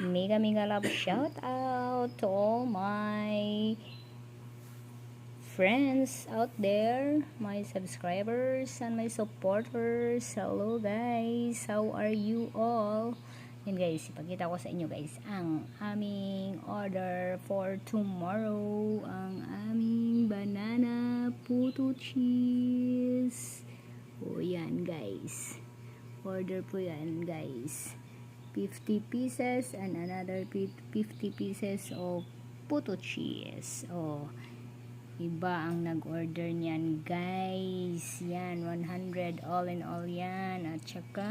Mega love shout out to all my friends out there, my subscribers and my supporters. Hello guys, how are you all? Yan guys, ipakita ko sa inyo guys ang aming order for tomorrow, ang aming banana puto cheese. O yan guys, order po yan guys, 50 pieces and another 50 pieces of puto cheese. Iba ang nag-order niyan guys, yan 100 all in all yan. At saka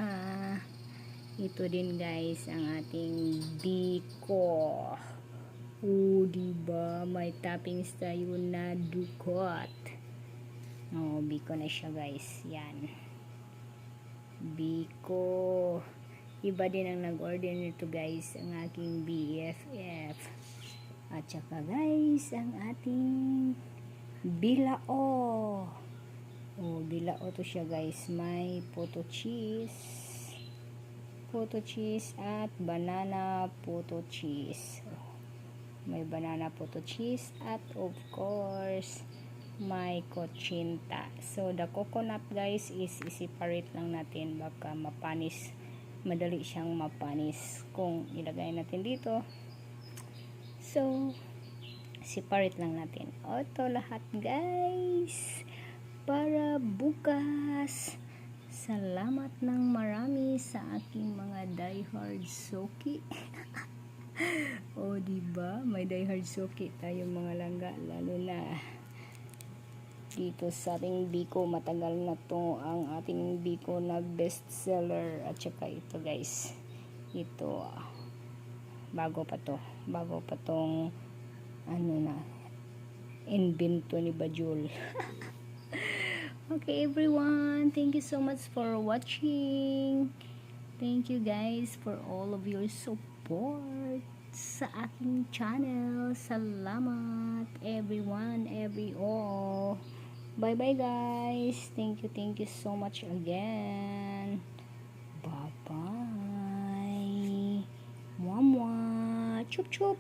ito din guys ang ating biko. Diba may toppings tayo na dukot. Biko na siya guys, yan biko. Iba din ang nag-order nito guys, ang aking BFF. At saka guys ang ating bilao. Bilao to siya guys, may puto cheese at banana puto cheese. May banana puto cheese at of course may kochinta. So the coconut guys is separate lang natin, baka mapanis, madali siyang mapanis kung ilagay natin dito. So separate lang natin. Ito lahat guys para bukas. Salamat ng marami sa aking mga diehard soki. Diba may diehard soki tayo mga langga, lalo na dito sa ating biko. Matagal na to ang ating biko na best seller. At saka ito guys, ito bago pa tong invento ni Bajul. Okay everyone, thank you so much for watching. Thank you guys for all of your support sa aking channel. Salamat everyone, all. Bye bye guys, thank you so much again. Bye bye. Mwah mwah. Chup chup.